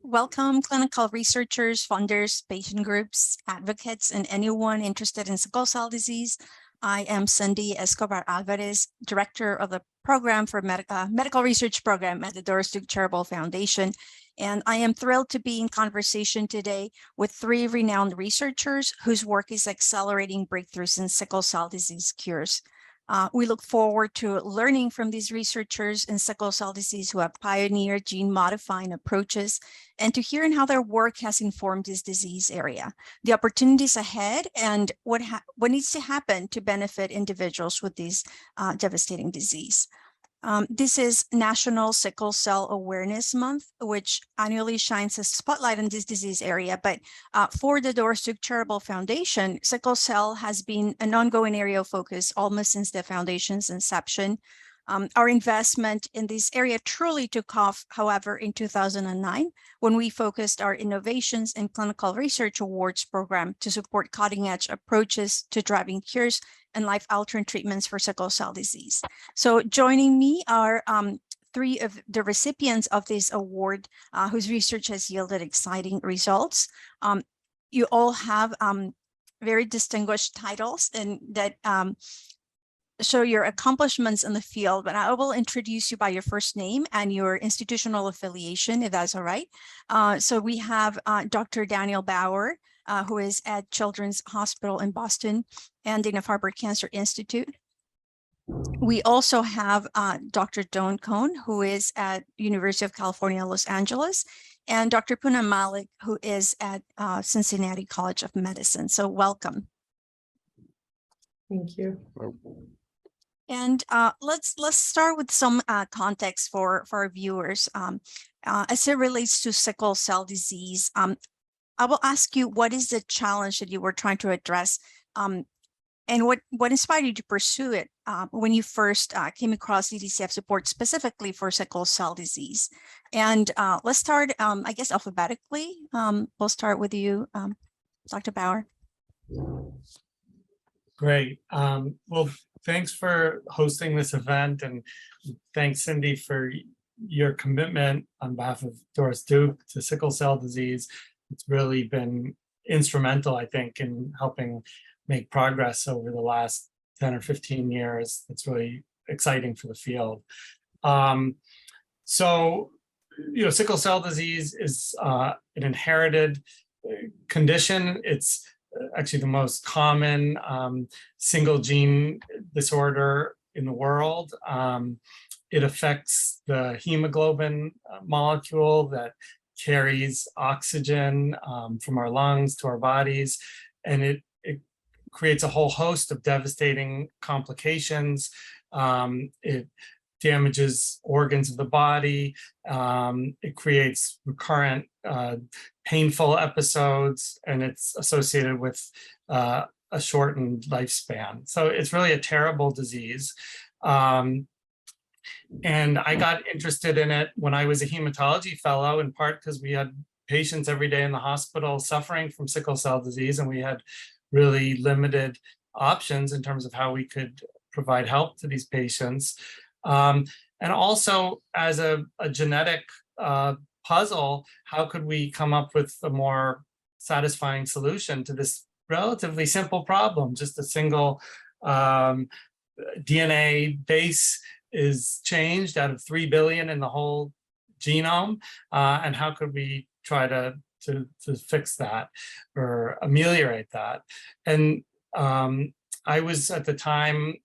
Welcome clinical researchers, funders, patient groups, advocates, and anyone interested in sickle cell disease. I am Sindy Escobar Alvarez, Director of the Program for Medical Research Program at the Doris Duke Foundation. And I am thrilled to be in conversation today with three renowned researchers whose work is accelerating breakthroughs in sickle cell disease cures. We look forward to learning from these researchers in sickle cell disease who have pioneered gene-modifying approaches and to hearing how their work has informed this disease area, the opportunities ahead, and what needs to happen to benefit individuals with this devastating disease. This is National Sickle Cell Awareness Month, which annually shines a spotlight on this disease area. But for the Doris Duke Foundation, sickle cell has been an ongoing area of focus almost since the foundation's inception. Our investment in this area truly took off, however, in 2009, when we focused our Innovations in Clinical Research Awards program to support cutting-edge approaches to driving cures and life-altering treatments for sickle cell disease. So joining me are three of the recipients of this award whose research has yielded exciting results. You all have very distinguished titles and that show your accomplishments in the field, but I will introduce you by your first name and your institutional affiliation, if that's all right. So we have Dr. Daniel Bauer, who is at Children's Hospital in Boston and Dana-Farber Cancer Institute. We also have Dr. Kohn, who is at University of California, Los Angeles, and Dr. Punam Malik, who is at Cincinnati College of Medicine. So welcome. Thank you. And let's start with some context for our viewers as it relates to sickle cell disease. I will ask you, what is the challenge that you were trying to address, and what inspired you to pursue it when you first came across DDCF support specifically for sickle cell disease? And let's start, I guess, alphabetically. We'll start with you, Dr. Bauer. Great. Well, thanks for hosting this event, and thanks, Sindy, for your commitment on behalf of Doris Duke to sickle cell disease. It's really been instrumental, I think, in helping make progress over the last 10 or 15 years. It's really exciting for the field. So, sickle cell disease is an inherited condition. It's actually the most common single gene disorder in the world. It affects the hemoglobin molecule that carries oxygen from our lungs to our bodies, and it creates a whole host of devastating complications. It damages organs of the body. It creates recurrent painful episodes, and it's associated with a shortened lifespan. So it's really a terrible disease. And I got interested in it when I was a hematology fellow, in part because we had patients every day in the hospital suffering from sickle cell disease, and we had really limited options in terms of how we could provide help to these patients. And also, as a genetic puzzle, how could we come up with a more satisfying solution to this relatively simple problem? Just a single DNA base is changed out of 3 billion in the whole genome, and how could we try to fix that or ameliorate that? And I was at the time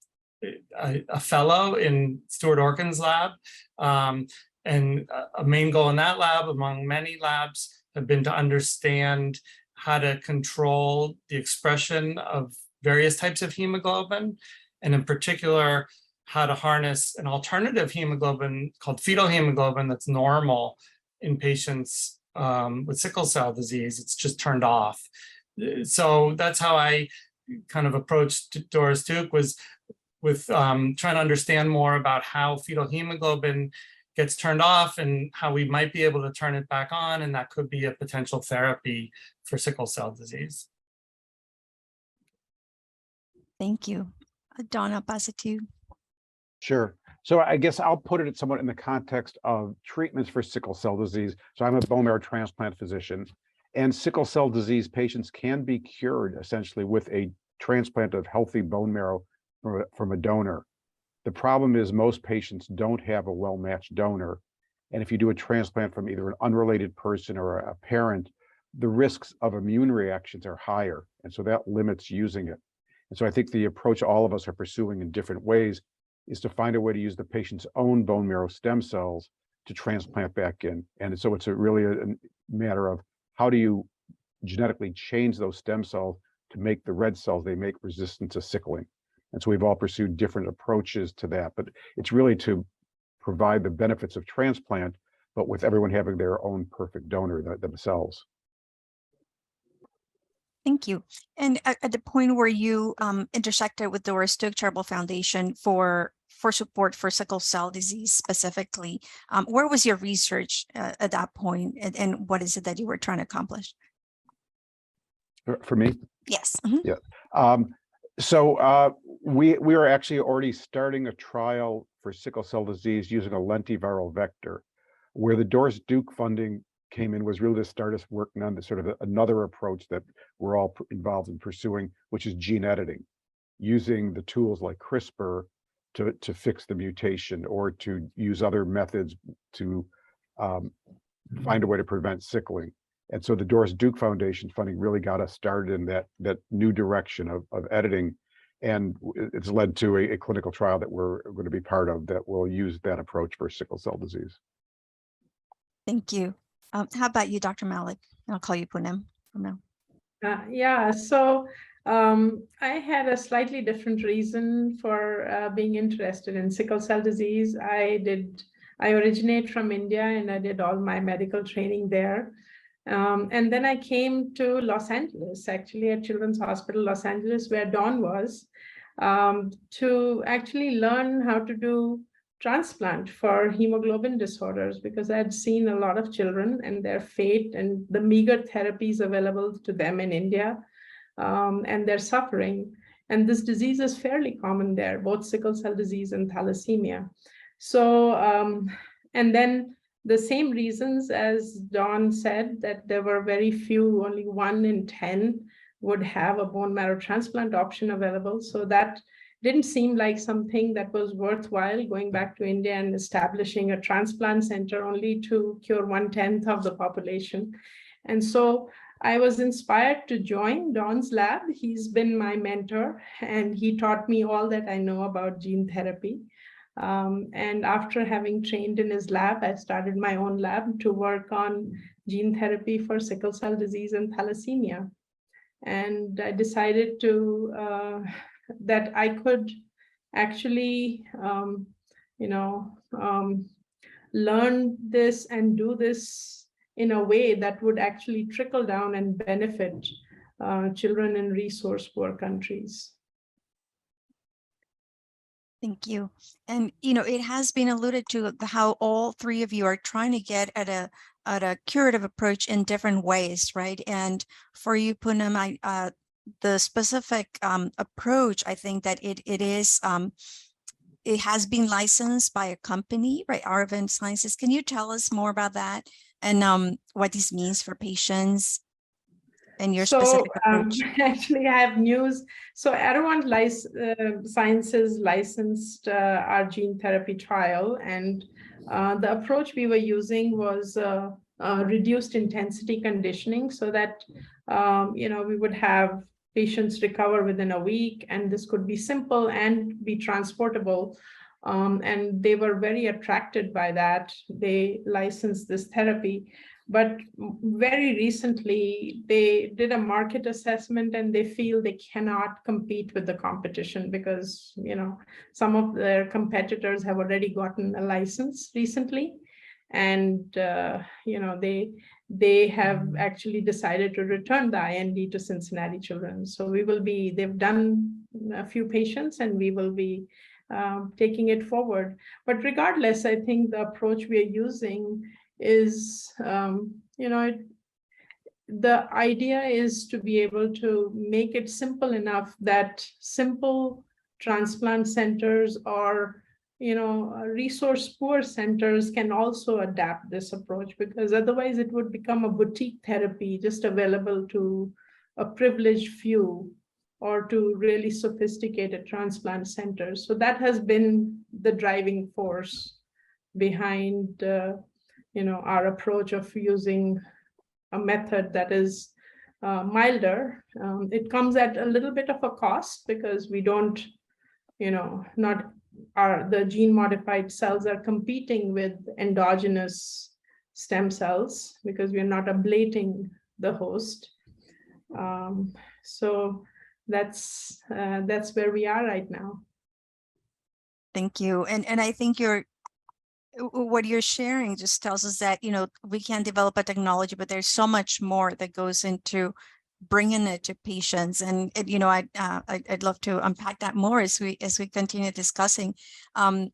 a fellow in Stuart Orkin's lab, and a main goal in that lab, among many labs, have been to understand how to control the expression of various types of hemoglobin, and in particular, how to harness an alternative hemoglobin called fetal hemoglobin that's normal in patients with sickle cell disease. It's just turned off. So that's how I kind of approached Doris Duke, was with trying to understand more about how fetal hemoglobin gets turned off and how we might be able to turn it back on, and that could be a potential therapy for sickle cell disease. Thank you. Don, I'll pass it to you. Sure. So I guess I'll put it somewhat in the context of treatments for sickle cell disease. So I'm a bone marrow transplant physician, and sickle cell disease patients can be cured essentially with a transplant of healthy bone marrow from a donor. The problem is most patients don't have a well-matched donor. And if you do a transplant from either an unrelated person or a parent, the risks of immune reactions are higher. And so that limits using it. And so I think the approach all of us are pursuing in different ways is to find a way to use the patient's own bone marrow stem cells to transplant back in. And so it's really a matter of how do you genetically change those stem cells to make the red cells they make resistant to sickling. And so we've all pursued different approaches to that, but it's really to provide the benefits of transplant, but with everyone having their own perfect donor themselves. Thank you. And at the point where you intersected with Doris Duke Foundation for support for sickle cell disease specifically, where was your research at that point, and what is it that you were trying to accomplish? For me? Yes. Yeah. So we are actually already starting a trial for sickle cell disease using a lentiviral vector. Where the Doris Duke funding came in was really to start us working on the sort of another approach that we're all involved in pursuing, which is gene editing, using the tools like Crispr to fix the mutation or to use other methods to find a way to prevent sickling. And so the Doris Duke Foundation funding really got us started in that new direction of editing. And it's led to a clinical trial that we're going to be part of that will use that approach for sickle cell disease. Thank you. How about you, Dr. Malik? I'll call you Punam from now. Yeah, so I had a slightly different reason for being interested in sickle cell disease. I originate from India and I did all my medical training there. And then I came to Los Angeles, actually at Children's Hospital, Los Angeles, where Dawn was, to actually learn how to do transplant for hemoglobin disorders, because I'd seen a lot of children and their fate and the meager therapies available to them in India, and their suffering. And this disease is fairly common there, both sickle cell disease and thalassemia. So, and then the same reasons as Dawn said, that there were very few, only 1 in 10 would have a bone marrow transplant option available. So that didn't seem like something that was worthwhile, going back to India and establishing a transplant center only to cure 1/10 of the population. And so I was inspired to join Dawn's lab. He's been my mentor and he taught me all that I know about gene therapy. And after having trained in his lab, I started my own lab to work on gene therapy for sickle cell disease and thalassemia. And I decided to that I could actually, learn this and do this in a way that would actually trickle down and benefit children in resource-poor countries. Thank you. And, it has been alluded to how all three of you are trying to get at a curative approach in different ways, right? And for you, Punam, the specific approach, I think that it has been licensed by a company, right? Arvin Sciences. Can you tell us more about that and what this means for patients? And your specific approach? Actually, I have news. So Arvin Sciences licensed our gene therapy trial, and the approach we were using was reduced intensity conditioning, so that we would have patients recover within a week, and this could be simple and be transportable. And they were very attracted by that. They licensed this therapy. But very recently, they did a market assessment and they feel they cannot compete with the competition because, some of their competitors have already gotten a license recently. And, they have actually decided to return the IND to Cincinnati children. So they've done a few patients and we will be taking it forward. But regardless, I think the approach we are using is, the idea is to be able to make it simple enough that simple transplant centers or, resource poor centers can also adapt this approach, because otherwise it would become a boutique therapy just available to a privileged few or to really sophisticated transplant centers. So that has been the driving force behind our approach of using a method that is milder. It comes at a little bit of a cost because we don't, the gene modified cells are competing with endogenous stem cells because we are not ablating the host. So that's where we are right now. Thank you. And I think what you're sharing just tells us that, we can develop a technology, but there's so much more that goes into bringing it to patients. And I'd love to unpack that more as we continue discussing. Let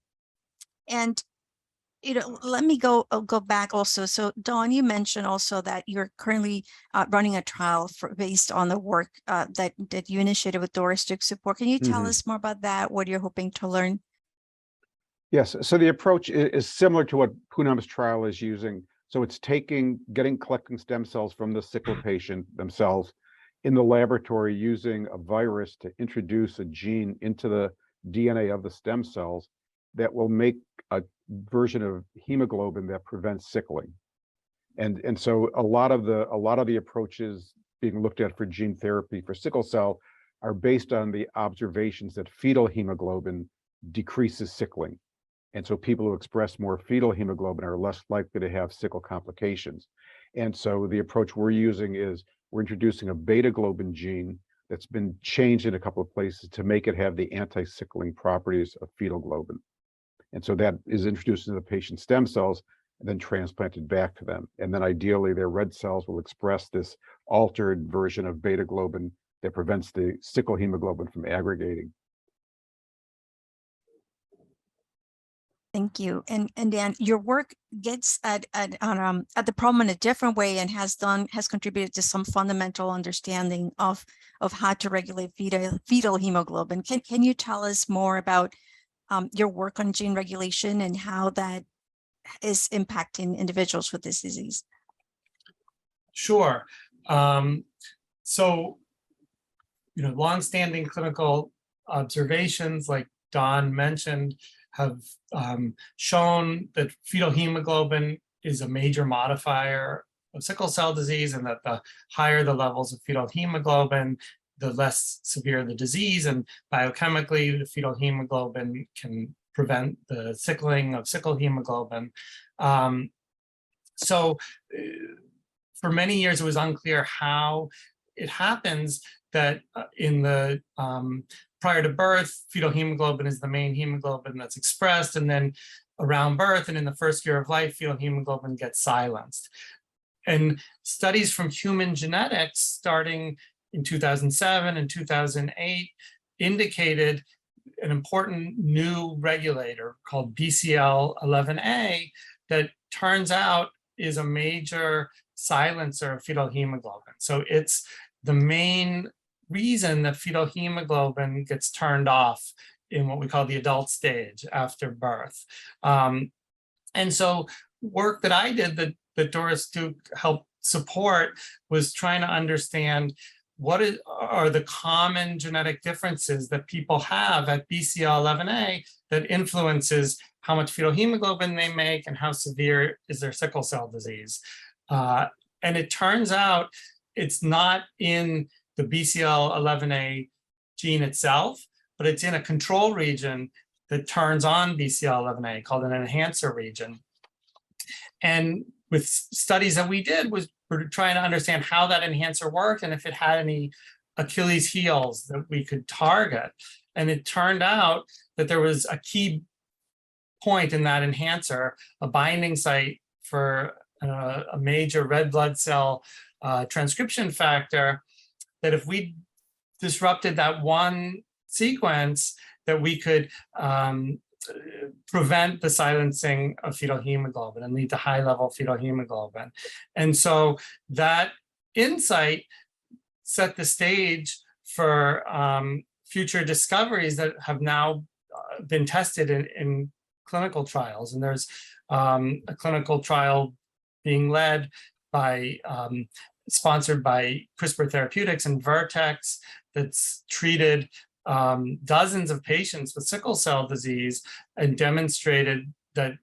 me go back also. So Dawn, you mentioned also that you're currently running a trial based on the work that you initiated with Doris Duke Support. Can you tell us more about that? What you're hoping to learn? Yes, so the approach is similar to what Punam's trial is using. So it's collecting stem cells from the sickle patient themselves in the laboratory using a virus to introduce a gene into the DNA of the stem cells that will make a version of hemoglobin that prevents sickling. And so a lot of the approaches being looked at for gene therapy for sickle cell are based on the observations that fetal hemoglobin decreases sickling. And so people who express more fetal hemoglobin are less likely to have sickle complications. And so the approach we're using is we're introducing a beta globin gene that's been changed in a couple of places to make it have the anti-sickling properties of fetal globin. And so that is introduced into the patient's stem cells and then transplanted back to them. And then ideally their red cells will express this altered version of beta globin that prevents the sickle hemoglobin from aggregating. Thank you. And Dan, your work gets at the problem in a different way and has contributed to some fundamental understanding of how to regulate fetal hemoglobin. Can you tell us more about your work on gene regulation and how that is impacting individuals with this disease? Sure. So, longstanding clinical observations, like Dawn mentioned, have shown that fetal hemoglobin is a major modifier of sickle cell disease, and that the higher the levels of fetal hemoglobin, the less severe the disease. And biochemically, the fetal hemoglobin can prevent the sickling of sickle hemoglobin. So for many years, it was unclear how it happens that in the prior to birth, fetal hemoglobin is the main hemoglobin that's expressed, and then around birth and in the first year of life, fetal hemoglobin gets silenced. And studies from human genetics starting in 2007 and 2008 indicated an important new regulator called BCL11A that turns out is a major silencer of fetal hemoglobin. So it's the main reason that fetal hemoglobin gets turned off in what we call the adult stage after birth. And so work that I did that Doris Duke helped support was trying to understand what are the common genetic differences that people have at BCL11A that influences how much fetal hemoglobin they make and how severe is their sickle cell disease. And it turns out it's not in the BCL11A gene itself, but it's in a control region that turns on BCL11A called an enhancer region. And with studies that we did we're trying to understand how that enhancer worked and if it had any Achilles heels that we could target. And it turned out that there was a key point in that enhancer, a binding site for a major red blood cell transcription factor, that if we disrupted that one sequence, that we could prevent the silencing of fetal hemoglobin and lead to high level fetal hemoglobin. And so that insight set the stage for future discoveries that have now been tested in clinical trials. And there's a clinical trial being led by, sponsored by CRISPR Therapeutics and Vertex, that's treated dozens of patients with sickle cell disease and demonstrated that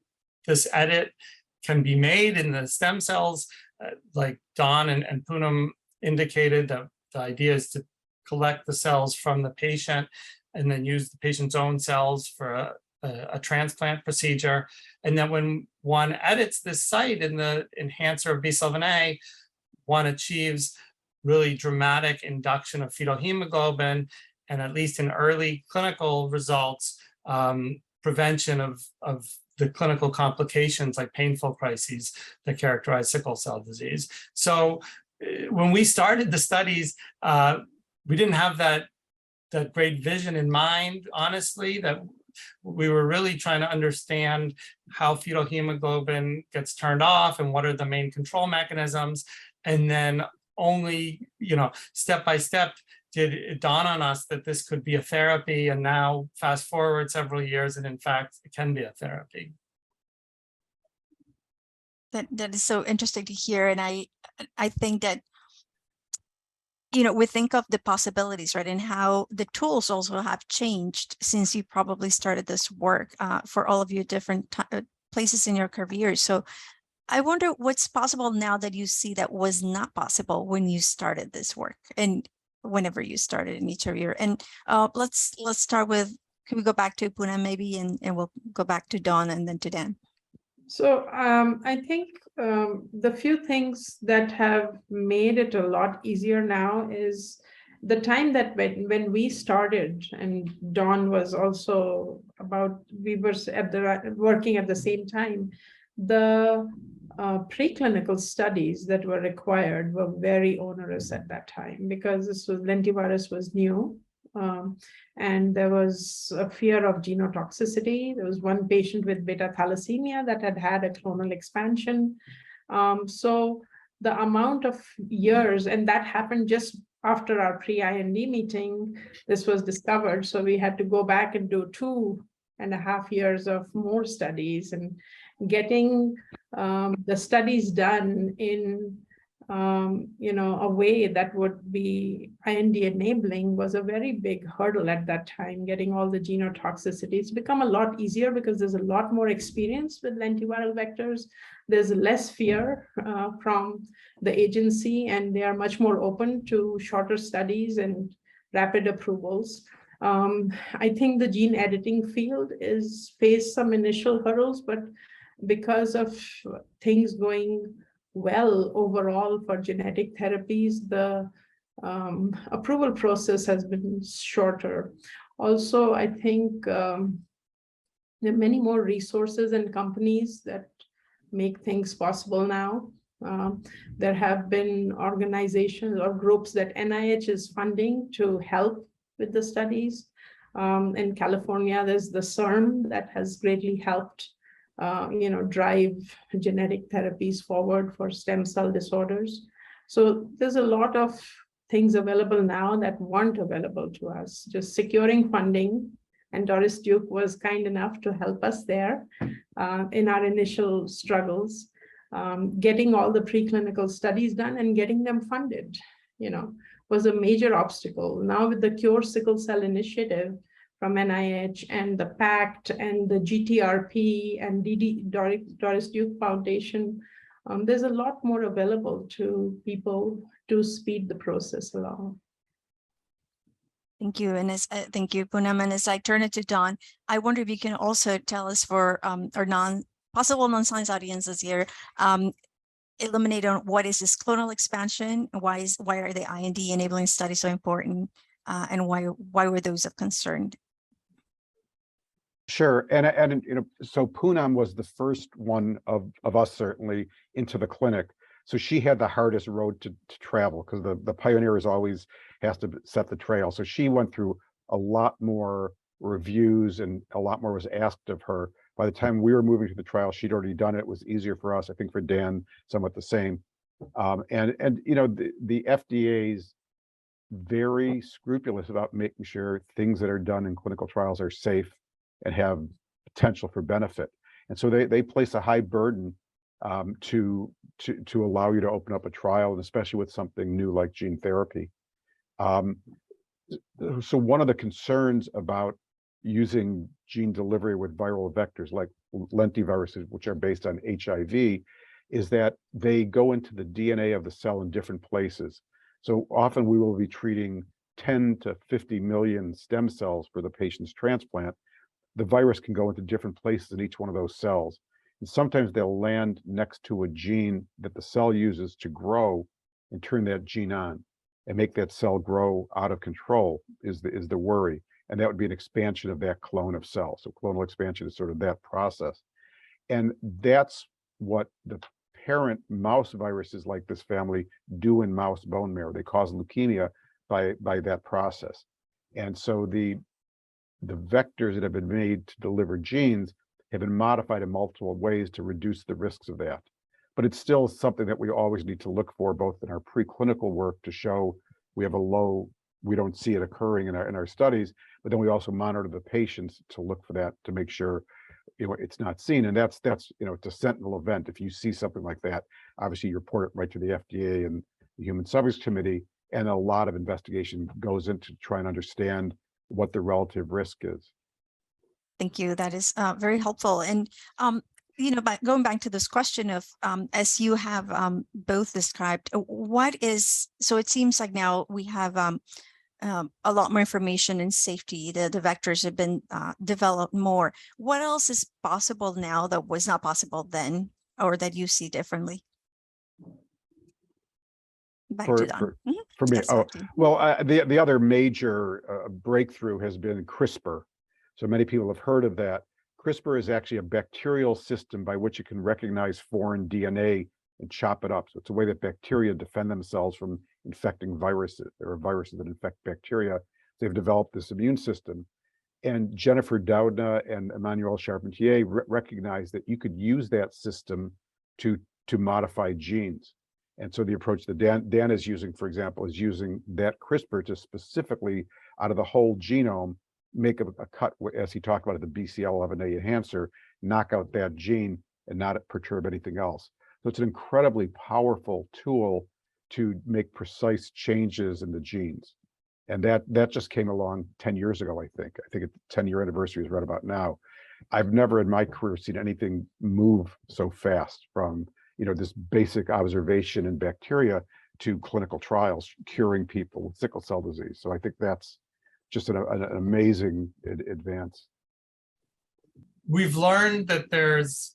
this edit can be made in the stem cells. Like Don and Punam indicated, that the idea is to collect the cells from the patient and then use the patient's own cells for a transplant procedure. And then when one edits this site in the enhancer of B7A, one achieves really dramatic induction of fetal hemoglobin, and at least in early clinical results, prevention of the clinical complications like painful crises that characterize sickle cell disease. So when we started the studies, we didn't have that great vision in mind, honestly, that we were really trying to understand how fetal hemoglobin gets turned off and what are the main control mechanisms. And then only, step by step did it dawn on us that this could be a therapy. And now fast forward several years, and in fact, it can be a therapy. That is so interesting to hear. And I think that, we think of the possibilities, right? And how the tools also have changed since you probably started this work for all of your different places in your career. So I wonder what's possible now that you see that was not possible when you started this work and whenever you started in each career. And let's start with, can we go back to Punam maybe, and we'll go back to Dawn and then to Dan. So I think the few things that have made it a lot easier now is the time that when we started, and Dawn was also we were working at the same time, the preclinical studies that were required were very onerous at that time, because lentivirus was new. And there was a fear of genotoxicity. There was one patient with beta thalassemia that had a clonal expansion. So the amount of years, and that happened just after our pre-IND meeting, this was discovered. So we had to go back and do 2.5 years of more studies, and getting the studies done in a way that would be IND enabling was a very big hurdle at that time. Getting all the genotoxicity, it's become a lot easier because there's a lot more experience with lentiviral vectors. There's less fear from the agency, and they are much more open to shorter studies and rapid approvals. I think the gene editing field faced some initial hurdles, but because of things going well overall for genetic therapies, the approval process has been shorter. Also, I think there are many more resources and companies that make things possible now. There have been organizations or groups that NIH is funding to help with the studies. In California, there's the CERN that has greatly helped drive genetic therapies forward for stem cell disorders. So there's a lot of things available now that weren't available to us. Just securing funding, and Doris Duke was kind enough to help us there in our initial struggles. Getting all the preclinical studies done and getting them funded, was a major obstacle. Now with the Cure Sickle Cell Initiative from NIH and the PACT and the GTRP and Doris Duke Foundation, there's a lot more available to people to speed the process along. Thank you, and thank you, Punam. And as I turn it to Dawn, I wonder if you can also tell us for our possible non-science audiences here, illuminate on what is this clonal expansion, why are the IND enabling studies so important, and why were those of concern? Sure, and so Punam was the first one of us certainly into the clinic. So she had the hardest road to travel, because the pioneer always has to set the trail. So she went through a lot more reviews, and a lot more was asked of her. By the time we were moving to the trial, she'd already done it. It was easier for us. I think for Dan, somewhat the same. And the FDA's very scrupulous about making sure things that are done in clinical trials are safe and have potential for benefit. And so they place a high burden to allow you to open up a trial, and especially with something new like gene therapy. So one of the concerns about using gene delivery with viral vectors like lentiviruses, which are based on HIV, is that they go into the DNA of the cell in different places. So often we will be treating 10 to 50 million stem cells for the patient's transplant. The virus can go into different places in each one of those cells. And sometimes they'll land next to a gene that the cell uses to grow and turn that gene on and make that cell grow out of control is the worry. And that would be an expansion of that clone of cells. So clonal expansion is sort of that process. And that's what the parent mouse viruses like this family do in mouse bone marrow. They cause leukemia by that process. And so the vectors that have been made to deliver genes have been modified in multiple ways to reduce the risks of that. But it's still something that we always need to look for, both in our preclinical work to show we have we don't see it occurring in our studies, but then we also monitor the patients to look for that to make sure it's not seen. And that's it's a sentinel event. If you see something like that, obviously you report it right to the FDA and the Human Subjects Committee, and a lot of investigation goes into trying to understand what the relative risk is. Thank you. That is very helpful. And by going back to this question of, as you have both described, so it seems like now we have a lot more information and safety. The vectors have been developed more. What else is possible now that was not possible then, or that you see differently? Back to Don. For me, Yes, the other major breakthrough has been Crispr. So many people have heard of that. Crispr is actually a bacterial system by which it can recognize foreign DNA and chop it up. So it's a way that bacteria defend themselves from infecting viruses. There are viruses that infect bacteria. They've developed this immune system. And Jennifer Doudna and Emmanuel Charpentier recognized that you could use that system to modify genes. And so the approach that Dan is using, for example, is using that CRISPR to specifically, out of the whole genome, make a cut, as he talked about, the BCL11A enhancer, knock out that gene and not perturb anything else. So it's an incredibly powerful tool to make precise changes in the genes. And that just came along 10 years ago, I think. I think the 10-year anniversary is right about now. I've never in my career seen anything move so fast from this basic observation in bacteria to clinical trials, curing people with sickle cell disease. So I think that's just an amazing advance. We've learned that there's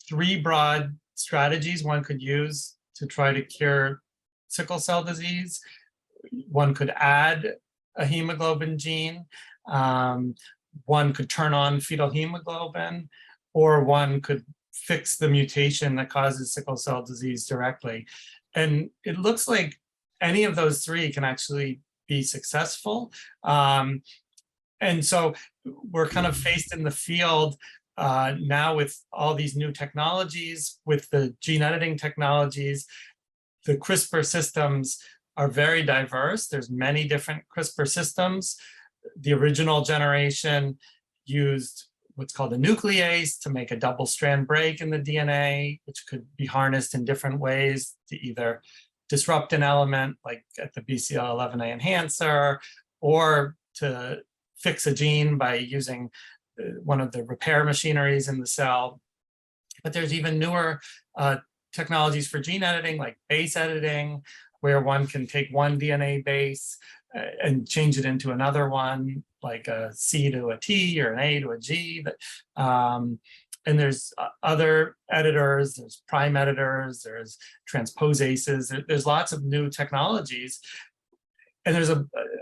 3 broad strategies one could use to try to cure sickle cell disease. One could add a hemoglobin gene. One could turn on fetal hemoglobin, or one could fix the mutation that causes sickle cell disease directly. And it looks like any of those 3 can actually be successful. And so we're kind of faced in the field now with all these new technologies, with the gene editing technologies. The CRISPR systems are very diverse. There's many different CRISPR systems. The original generation used what's called a nuclease to make a double-strand break in the DNA, which could be harnessed in different ways to either disrupt an element like at the BCL11A enhancer, or to fix a gene by using one of the repair machineries in the cell. But there's even newer technologies for gene editing, like base editing, where one can take one DNA base and change it into another one, like a C to a T or an A to a G. And there's other editors, there's prime editors, there's transposases, there's lots of new technologies. And there's,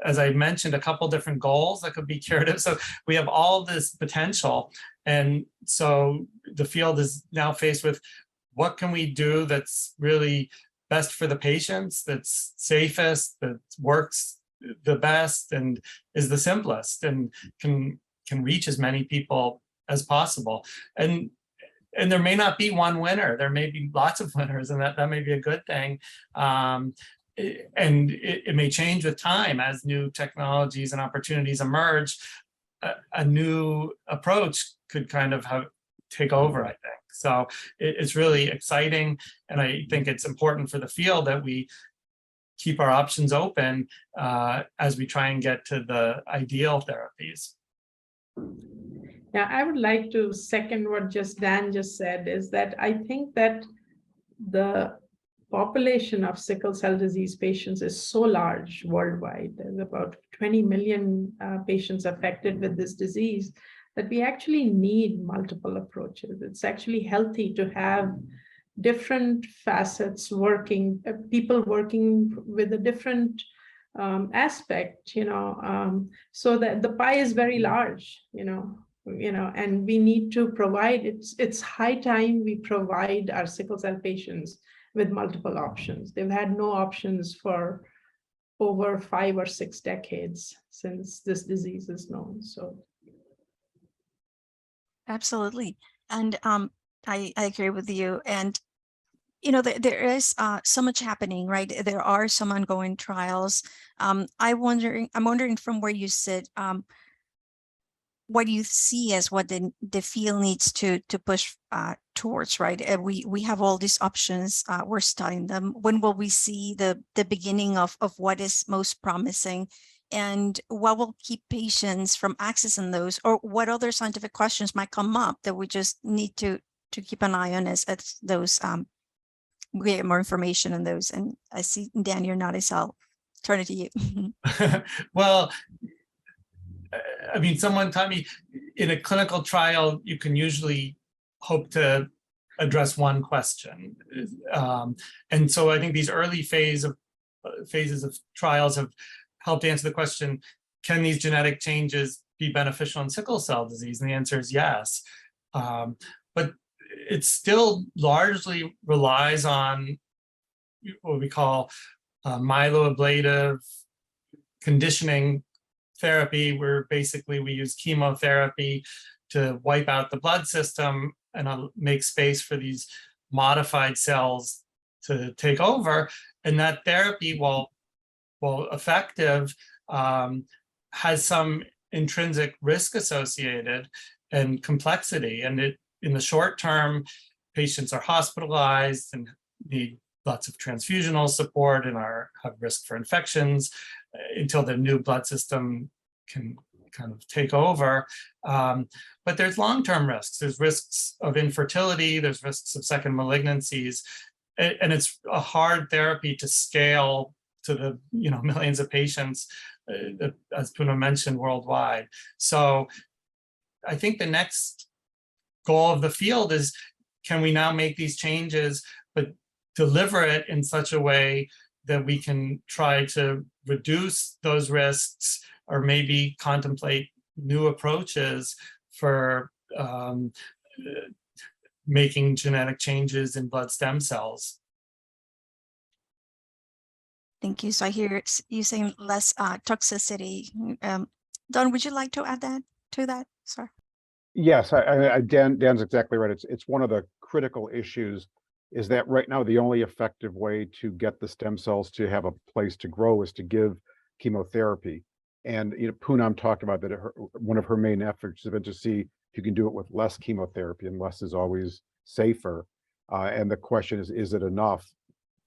as I mentioned, a couple different goals that could be curative. So we have all this potential. And so the field is now faced with, what can we do that's really best for the patients, that's safest, that works the best, and is the simplest, and can reach as many people as possible. And there may not be one winner. There may be lots of winners, and that may be a good thing. And it may change with time as new technologies and opportunities emerge. a new approach could kind of take over, I think. So it's really exciting. And I think it's important for the field that we keep our options open as we try and get to the ideal therapies. Yeah, I would like to second what Dan just said, is that I think that the population of sickle cell disease patients is so large worldwide. There's about 20 million patients affected with this disease, that we actually need multiple approaches. It's actually healthy to have different facets working, people working with a different aspect, so that the pie is very large, and we need to provide, it's high time we provide our sickle cell patients with multiple options. They've had no options for over 5 or 6 decades since this disease is known. So Absolutely. And I agree with you. And there is so much happening, right? There are some ongoing trials. I'm wondering from where you sit, what do you see as what the field needs to push towards, right? We have all these options. We're studying them. When will we see the beginning of what is most promising? And what will keep patients from accessing those? Or what other scientific questions might come up that we just need to keep an eye on as those we get more information on those? And I see, Dan, you're nodding, so I'll turn it to you. Well, I mean, someone taught me in a clinical trial, you can usually hope to address one question. And so I think these early phases of trials have helped answer the question, can these genetic changes be beneficial in sickle cell disease? And the answer is yes. But it still largely relies on what we call myeloablative conditioning therapy, where basically we use chemotherapy to wipe out the blood system and make space for these modified cells to take over. And that therapy, while effective, has some intrinsic risk associated and complexity. And in the short term, patients are hospitalized and need lots of transfusional support and have risk for infections until the new blood system can kind of take over. But there's long-term risks. There's risks of infertility. There's risks of second malignancies. And it's a hard therapy to scale to the millions of patients, as Punam mentioned, worldwide. So I think the next goal of the field is, can we now make these changes, but deliver it in such a way that we can try to reduce those risks, or maybe contemplate new approaches for making genetic changes in blood stem cells. Thank you. So I hear you saying less toxicity. Don, would you like to add to that? Sorry. Yes, Dan's exactly right. It's one of the critical issues, is that right now the only effective way to get the stem cells to have a place to grow is to give chemotherapy. And Punam talked about that one of her main efforts has been to see if you can do it with less chemotherapy, and less is always safer. And the question is it enough?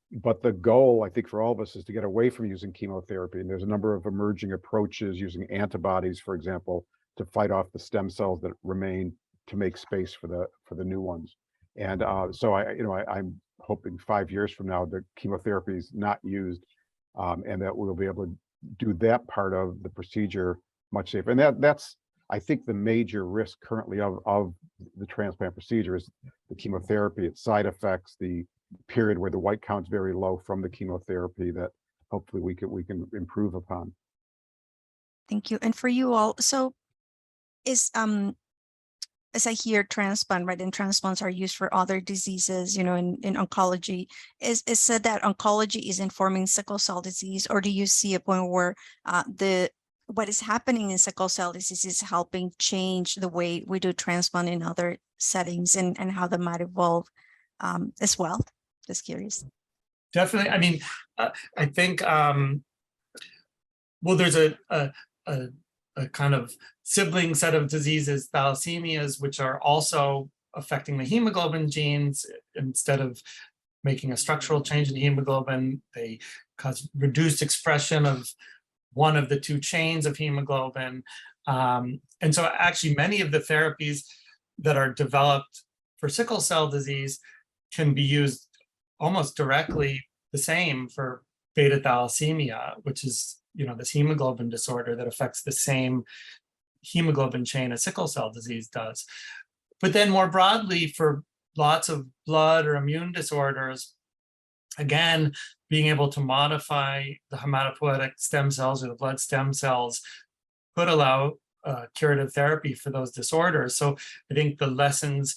But the goal, I think, for all of us is to get away from using chemotherapy. And there's a number of emerging approaches using antibodies, for example, to fight off the stem cells that remain, to make space for the new ones. And so I'm hoping 5 years from now the chemotherapy is not used, and that we'll be able to do that part of the procedure much safer. And that's, I think, the major risk currently of the transplant procedure is the chemotherapy, its side effects, the period where the white count's very low from the chemotherapy, that hopefully we can improve upon. Thank you. And for you all, so is as I hear transplant, right, and transplants are used for other diseases, in oncology, is said that oncology is informing sickle cell disease, or do you see a point where what is happening in sickle cell disease is helping change the way we do transplant in other settings, and how that might evolve as well? Just curious. Definitely. I mean, I think, well, there's a a kind of sibling set of diseases, thalassemias, which are also affecting the hemoglobin genes. Instead of making a structural change in hemoglobin, they cause reduced expression of one of the two chains of hemoglobin. And so actually many of the therapies that are developed for sickle cell disease can be used almost directly the same for beta thalassemia, which is, this hemoglobin disorder that affects the same hemoglobin chain as sickle cell disease does. But then more broadly, for lots of blood or immune disorders, again, being able to modify the hematopoietic stem cells or the blood stem cells could allow curative therapy for those disorders. So I think the lessons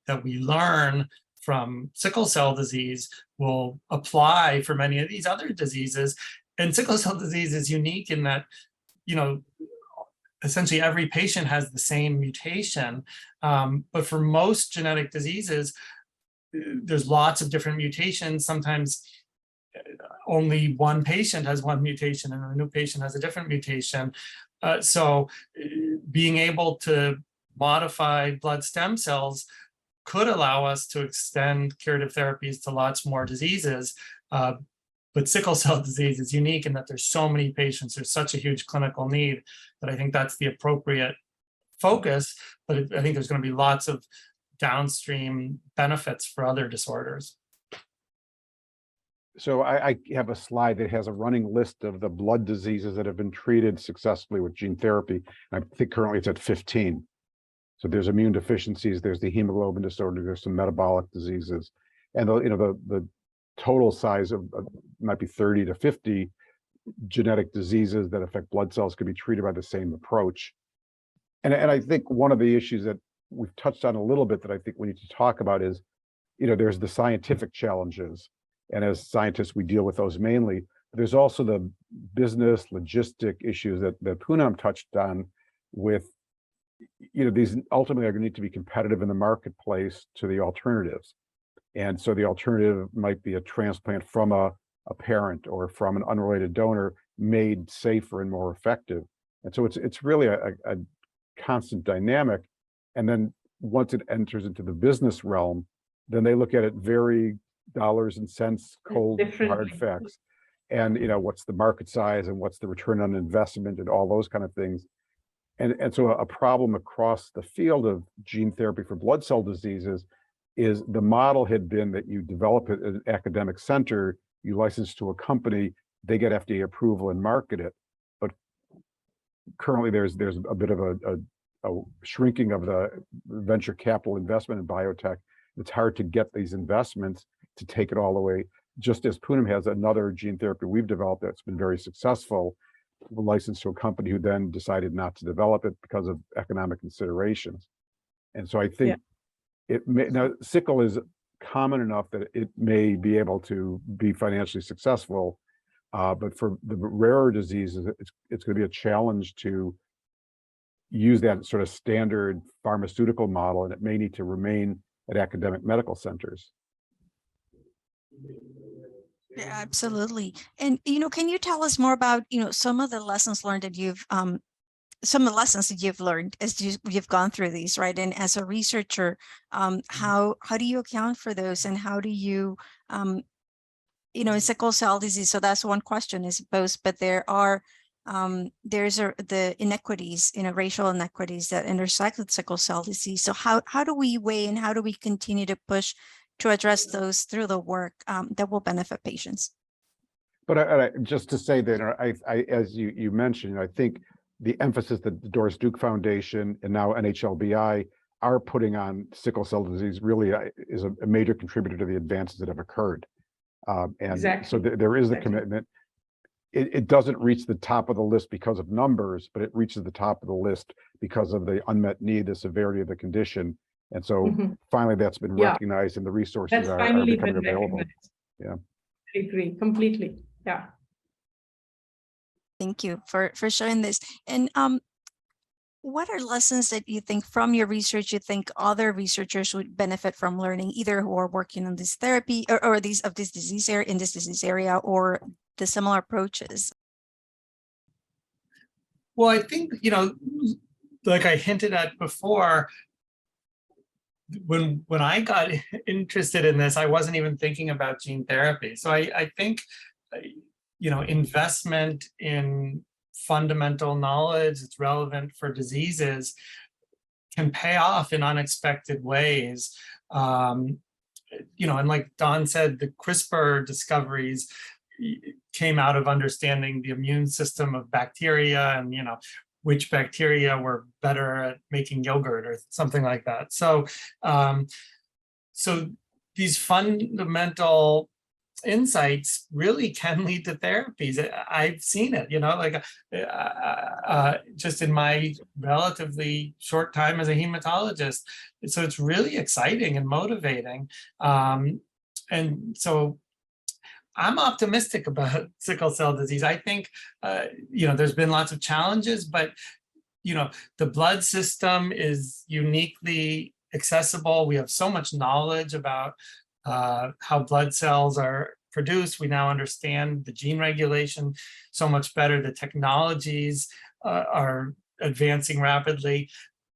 that we learn from sickle cell disease will apply for many of these other diseases. And sickle cell disease is unique in that, essentially every patient has the same mutation. But for most genetic diseases, there's lots of different mutations. Sometimes only one patient has one mutation and a new patient has a different mutation. So being able to modify blood stem cells could allow us to extend curative therapies to lots more diseases. But sickle cell disease is unique in that there's so many patients, there's such a huge clinical need that I think that's the appropriate focus. But I think there's going to be lots of downstream benefits for other disorders. So I have a slide that has a running list of the blood diseases that have been treated successfully with gene therapy. I think currently it's at 15. So there's immune deficiencies, there's the hemoglobin disorder, there's some metabolic diseases, and the total size of might be 30 to 50 genetic diseases that affect blood cells could be treated by the same approach. And I think one of the issues that we've touched on a little bit that I think we need to talk about is, there's the scientific challenges. And as scientists, we deal with those mainly. There's also the business logistic issues that Punam touched on with, these ultimately are going to need to be competitive in the marketplace to the alternatives. And so the alternative might be a transplant from a parent or from an unrelated donor made safer and more effective. And so it's really a constant dynamic. And then once it enters into the business realm, then they look at it very dollars and cents, cold, hard facts. And, what's the market size and what's the return on investment and all those kind of things. And so a problem across the field of gene therapy for blood cell diseases is the model had been that you develop it at an academic center, you license to a company, they get FDA approval and market it. But currently there's a bit of a shrinking of the venture capital investment in biotech. It's hard to get these investments to take it all the way. Just as Punam has another gene therapy we've developed that's been very successful, licensed to a company who then decided not to develop it because of economic considerations. And so I think now sickle is common enough that it may be able to be financially successful, but for the rarer diseases, it's going to be a challenge to use that sort of standard pharmaceutical model, and it may need to remain at academic medical centers. Yeah, absolutely. And, can you tell us more about, some of the lessons learned that some of the lessons that you've learned as you've gone through these, right? And as a researcher, how do you account for those, and how do you, in sickle cell disease? So that's one question, I suppose, but there are, the inequities, racial inequities that intersect with sickle cell disease. So how do we weigh and how do we continue to push to address those through the work that will benefit patients? But just to say that, I as you mentioned, I think the emphasis that the Doris Duke Foundation and now NHLBI are putting on sickle cell disease really is a major contributor to the advances that have occurred. And exactly. So there is the commitment. It doesn't reach the top of the list because of numbers, but it reaches the top of the list because of the unmet need, the severity of the condition. And so finally that's been recognized and the resources are becoming available. Yeah. I agree completely. Yeah. Thank you for sharing this. And what are lessons that you think from your research you think other researchers would benefit from learning, either who are working on this therapy or this disease area, in this disease area, or the similar approaches? Well, I think, like I hinted at before, when I got interested in this, I wasn't even thinking about gene therapy. So I think, investment in fundamental knowledge that's relevant for diseases can pay off in unexpected ways. And like Don said, the CRISPR discoveries came out of understanding the immune system of bacteria and, which bacteria were better at making yogurt or something like that. So, so these fundamental insights really can lead to therapies. I've seen it, just in my relatively short time as a hematologist. So it's really exciting and motivating. And so I'm optimistic about sickle cell disease. I think, there's been lots of challenges, but, the blood system is uniquely accessible. We have so much knowledge about how blood cells are produced. We now understand the gene regulation so much better. The technologies are advancing rapidly.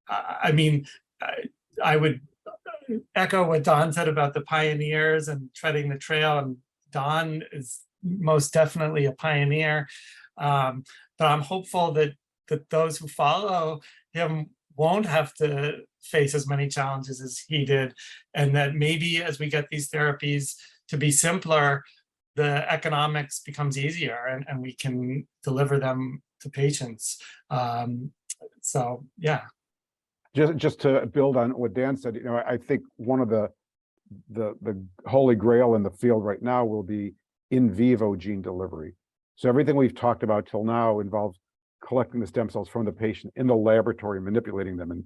I would echo what Don said about the pioneers and treading the trail, and Don is most definitely a pioneer. But I'm hopeful that those who follow him won't have to face as many challenges as he did, and that maybe as we get these therapies to be simpler, the economics becomes easier and we can deliver them to patients. So yeah. Just to build on what Dan said, I think one of the holy grail in the field right now will be in vivo gene delivery. So everything we've talked about till now involves collecting the stem cells from the patient in the laboratory, manipulating them. And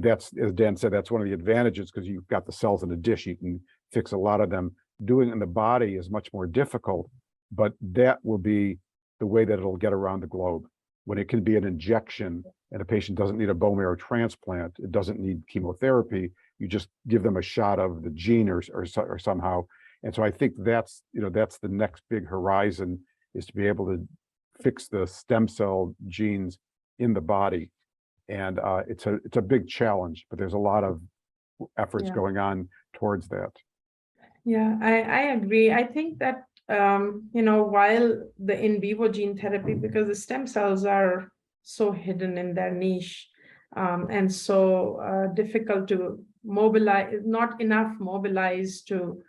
that's, as Dan said, that's one of the advantages, because you've got the cells in a dish, you can fix a lot of them. Doing it in the body is much more difficult, but that will be the way that it'll get around the globe. When it can be an injection and a patient doesn't need a bone marrow transplant, it doesn't need chemotherapy, you just give them a shot of the gene or somehow. And so I think that's, that's the next big horizon, is to be able to fix the stem cell genes in the body. And it's a big challenge, but there's a lot of efforts going on towards that. Yeah, I agree. I think that, while the in vivo gene therapy, because the stem cells are so hidden in their niche and so difficult to mobilize, not enough mobilized to,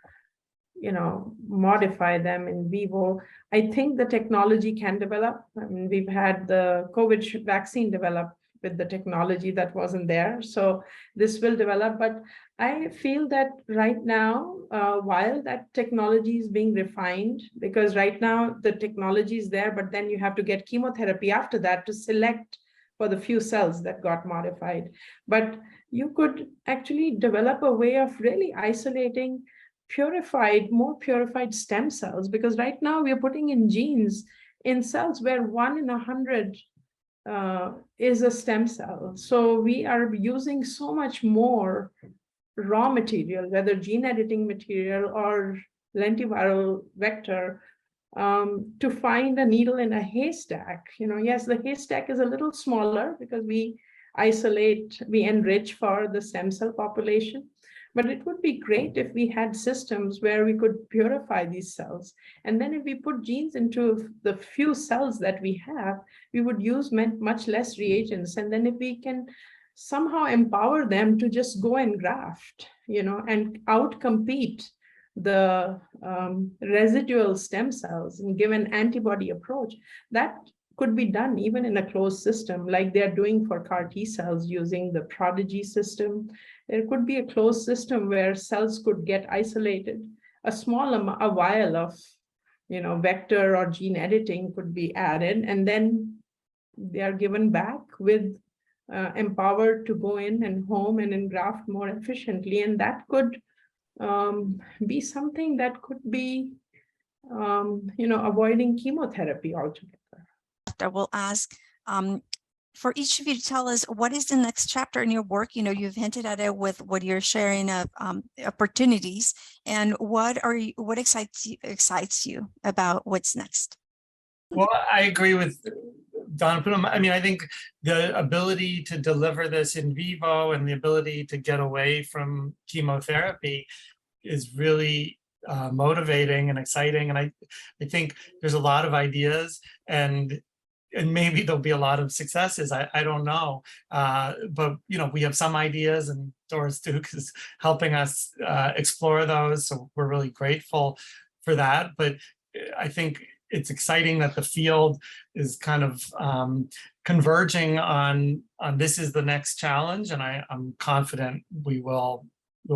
modify them in vivo. I think the technology can develop. I mean, we've had the COVID vaccine develop with the technology that wasn't there. So this will develop, but I feel that right now, while that technology is being refined, because right now the technology is there, but then you have to get chemotherapy after that to select for the few cells that got modified. But you could actually develop a way of really isolating more purified stem cells, because right now we are putting in genes in cells where 1 in 100 is a stem cell. So we are using so much more raw material, whether gene editing material or lentiviral vector, to find a needle in a haystack. Yes, the haystack is a little smaller because we enrich for the stem cell population. But it would be great if we had systems where we could purify these cells. And then if we put genes into the few cells that we have, we would use much less reagents. And then if we can somehow empower them to just go and graft, and outcompete the residual stem cells and give an antibody approach, that could be done even in a closed system, like they're doing for CAR T cells using the Prodigy system. There could be a closed system where cells could get isolated. A vial of, vector or gene editing could be added, and then they are given back with empowered to go in and home and engraft more efficiently. And that could be something that could be, avoiding chemotherapy altogether. I will ask for each of you to tell us, what is the next chapter in your work? You've hinted at it with what you're sharing of opportunities, and what excites you about what's next? Well, I agree with Donna Punam, I mean, I think the ability to deliver this in vivo and the ability to get away from chemotherapy is really motivating and exciting. And I think there's a lot of ideas, and maybe there'll be a lot of successes. I don't know. But, you know, we have some ideas, and Doris Duke is helping us explore those. So we're really grateful for that. But I think it's exciting that the field is kind of converging on this is the next challenge. And I'm confident we'll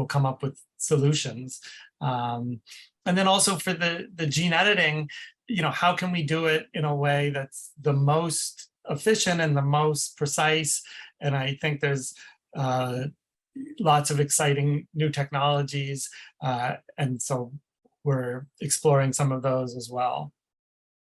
come up with solutions. And then also for the gene editing, you know, how can we do it in a way that's the most efficient and the most precise? And I think there's lots of exciting new technologies. And so we're exploring some of those as well.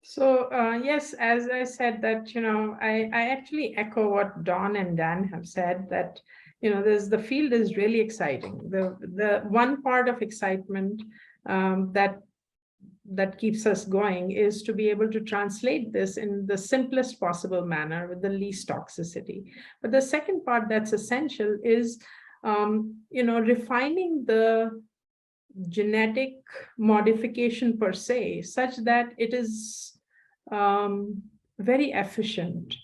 So yes, as I said that, you know, I actually echo what Dawn and Dan have said, that, you know, the field is really exciting. The one part of excitement that keeps us going is to be able to translate this in the simplest possible manner with the least toxicity. But the second part that's essential is, you know, refining the genetic modification per se, such that it is very efficient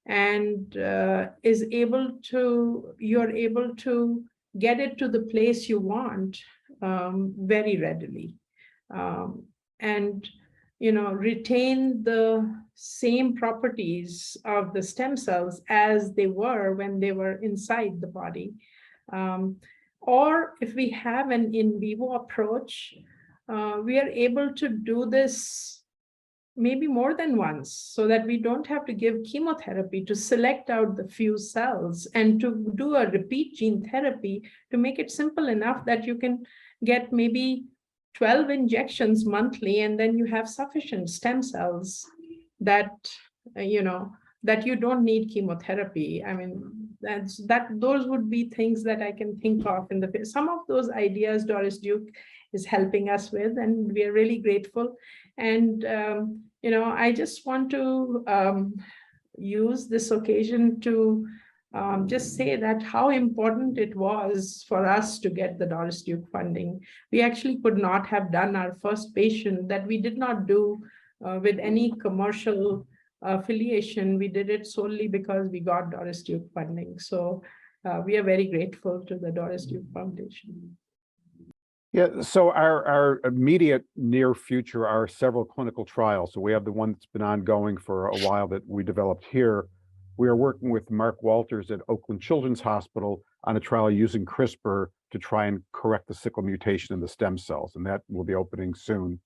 and you're able to get it to the place you want very readily. And, you know, retain the same properties of the stem cells as they were when they were inside the body. Or if we have an in vivo approach, we are able to do this maybe more than once, so that we don't have to give chemotherapy to select out the few cells, and to do a repeat gene therapy to make it simple enough that you can get maybe 12 injections monthly, and then you have sufficient stem cells that, you know, that you don't need chemotherapy. I mean, those would be things that I can think of in the, some of those ideas Doris Duke is helping us with, and we are really grateful. And, you know, I just want to use this occasion to just say that how important it was for us to get the Doris Duke funding. We actually could not have done our first patient that we did not do with any commercial affiliation. We did it solely because we got Doris Duke funding. So we are very grateful to the Doris Duke Foundation. Yeah, so our immediate near future are several clinical trials. So we have the one that's been ongoing for a while that we developed here. We are working with Mark Walters at Oakland Children's Hospital on a trial using CRISPR to try and correct the sickle mutation in the stem cells, and that will be opening soon.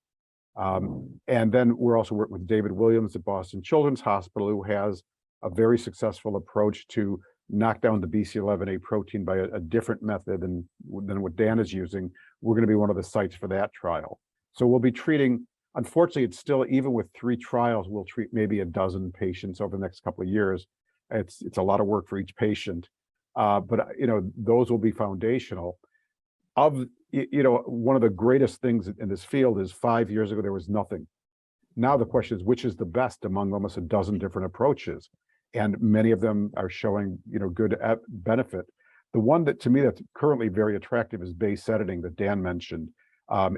And then we're also working with David Williams at Boston Children's Hospital, who has a very successful approach to knock down the BCL11A protein by a different method than what Dan is using. We're going to be one of the sites for that trial. So we'll be treating, unfortunately, it's still, even with 3 trials, we'll treat maybe a dozen patients over the next couple of years. It's a lot of work for each patient, but you know, those will be foundational. You know, one of the greatest things in this field is 5 years ago there was nothing. Now the question is, which is the best among almost a dozen different approaches, and many of them are showing, you know, good benefit. The one that to me that's currently very attractive is base editing that Dan mentioned.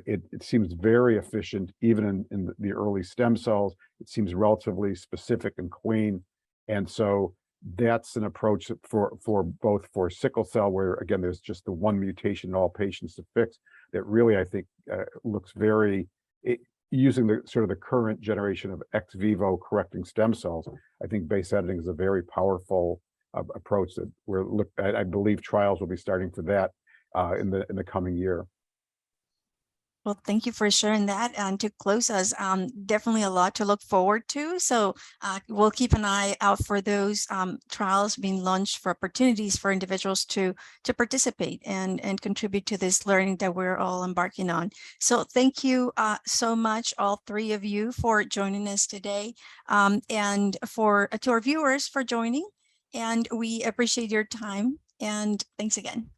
It seems very efficient, even in the early stem cells. It seems relatively specific and clean. And so that's an approach for both for sickle cell, where again, there's just the one mutation in all patients to fix, that really, I think, looks very, using the sort of the current generation of ex vivo correcting stem cells. I think base editing is a very powerful approach that I believe trials will be starting for that in the coming year. Well, thank you for sharing that. And to close us, definitely a lot to look forward to. So we'll keep an eye out for those trials being launched, for opportunities for individuals to participate and contribute to this learning that we're all embarking on. So thank you so much, all 3 of you, for joining us today, and to our viewers for joining. And we appreciate your time. And thanks again.